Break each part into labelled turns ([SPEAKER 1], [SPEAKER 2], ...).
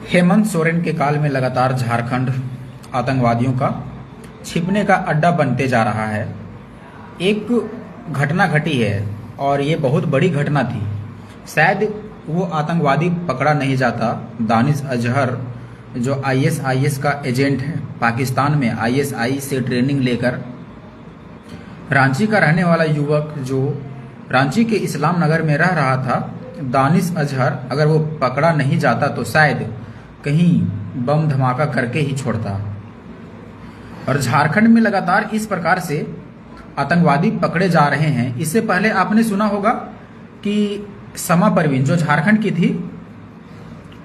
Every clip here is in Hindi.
[SPEAKER 1] हेमंत सोरेन के काल में लगातार झारखंड आतंकवादियों का छिपने का अड्डा बनते जा रहा है। एक घटना घटी है और ये बहुत बड़ी घटना थी। शायद वो आतंकवादी पकड़ा नहीं जाता, दानिश अजहर जो आईएसआईएस का एजेंट है, पाकिस्तान में आईएसआई से ट्रेनिंग लेकर रांची का रहने वाला युवक जो रांची के इस्लाम नगर में रह रहा था, दानिश अजहर, अगर वो पकड़ा नहीं जाता तो शायद कहीं बम धमाका करके ही छोड़ता। और झारखंड में लगातार इस प्रकार से आतंकवादी पकड़े जा रहे हैं। इससे पहले आपने सुना होगा कि समा परवीन जो झारखंड की थी,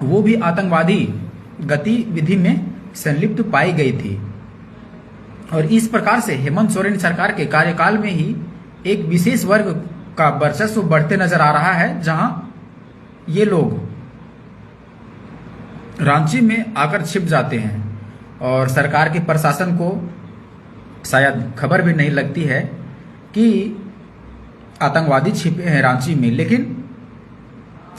[SPEAKER 1] वो भी आतंकवादी गतिविधि में संलिप्त पाई गई थी। और इस प्रकार से हेमंत सोरेन सरकार के कार्यकाल में ही एक विशेष वर्ग का वर्चस्व बढ़ते नजर आ रहा है, जहां ये लोग रांची में आकर छिप जाते हैं और सरकार के प्रशासन को शायद खबर भी नहीं लगती है कि आतंकवादी छिपे हैं रांची में। लेकिन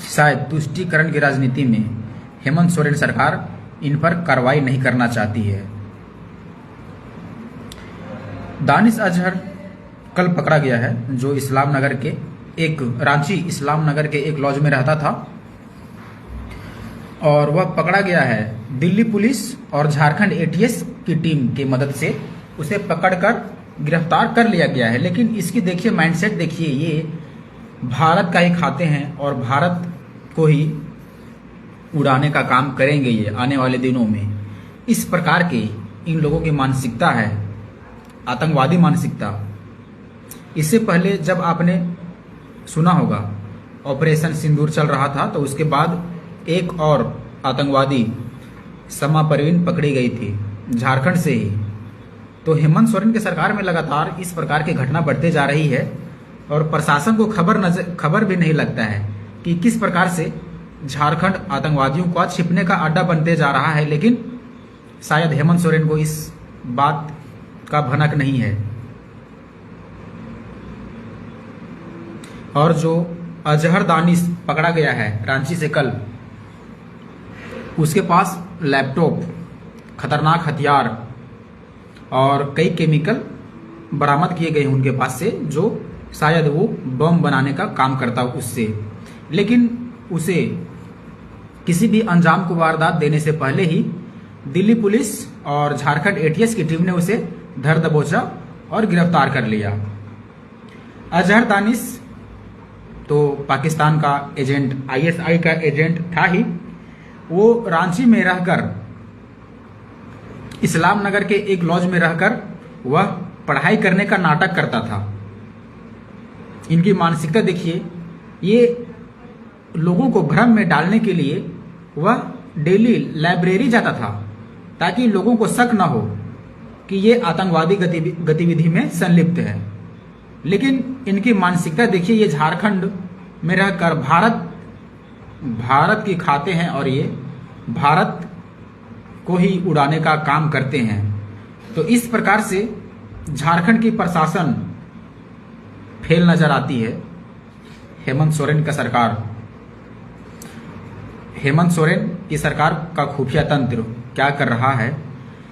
[SPEAKER 1] शायद तुष्टीकरण की राजनीति में हेमंत सोरेन सरकार इन पर कार्रवाई नहीं करना चाहती है। दानिश अजहर कल पकड़ा गया है, जो इस्लाम नगर के रांची इस्लाम नगर के एक लॉज में रहता था और वह पकड़ा गया है। दिल्ली पुलिस और झारखंड एटीएस की टीम की मदद से उसे पकड़कर गिरफ्तार कर लिया गया है। लेकिन इसकी देखिए माइंडसेट देखिए, ये भारत का ही खाते हैं और भारत को ही उड़ाने का काम करेंगे ये आने वाले दिनों में। इस प्रकार के इन लोगों की मानसिकता है, आतंकवादी मानसिकता। इससे पहले जब आपने सुना होगा ऑपरेशन सिंदूर चल रहा था, तो उसके बाद एक और आतंकवादी समा परवीन पकड़ी गई थी झारखंड से ही। तो हेमंत सोरेन के सरकार में लगातार इस प्रकार की घटना बढ़ते जा रही है और प्रशासन को खबर भी नहीं लगता है कि किस प्रकार से झारखंड आतंकवादियों का छिपने का अड्डा बनते जा रहा है। लेकिन शायद हेमंत सोरेन को इस बात का भनक नहीं है। और जो अजहर दानिश पकड़ा गया है रांची से कल, उसके पास लैपटॉप, खतरनाक हथियार और कई केमिकल बरामद किए गए हैं उनके पास से, जो शायद वो बम बनाने का काम करता उससे। लेकिन उसे किसी भी अंजाम को वारदात देने से पहले ही दिल्ली पुलिस और झारखंड एटीएस की टीम ने उसे धर दबोचा और गिरफ्तार कर लिया। अजहर दानिश तो पाकिस्तान का एजेंट, आईएसआई का एजेंट था ही। वो रांची में रहकर, इस्लाम नगर के एक लॉज में रहकर वह पढ़ाई करने का नाटक करता था। इनकी मानसिकता देखिए, ये लोगों को भ्रम में डालने के लिए वह डेली लाइब्रेरी जाता था ताकि लोगों को शक न हो कि ये आतंकवादी गतिविधि में संलिप्त है। लेकिन इनकी मानसिकता देखिए, ये झारखंड में रहकर भारत की खाते हैं और ये भारत को ही उड़ाने का काम करते हैं। तो इस प्रकार से झारखंड की प्रशासन फेल नजर आती है। हेमंत सोरेन का सरकार, हेमंत सोरेन की सरकार का खुफिया तंत्र क्या कर रहा है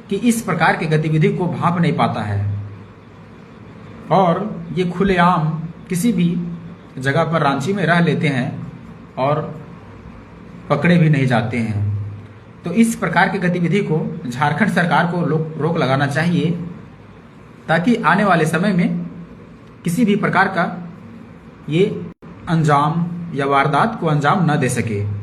[SPEAKER 1] कि इस प्रकार की गतिविधि को भांप नहीं पाता है और ये खुलेआम किसी भी जगह पर रांची में रह लेते हैं और पकड़े भी नहीं जाते हैं। तो इस प्रकार की गतिविधि को झारखंड सरकार को रोक लगाना चाहिए ताकि आने वाले समय में किसी भी प्रकार का ये अंजाम या वारदात को अंजाम न दे सके।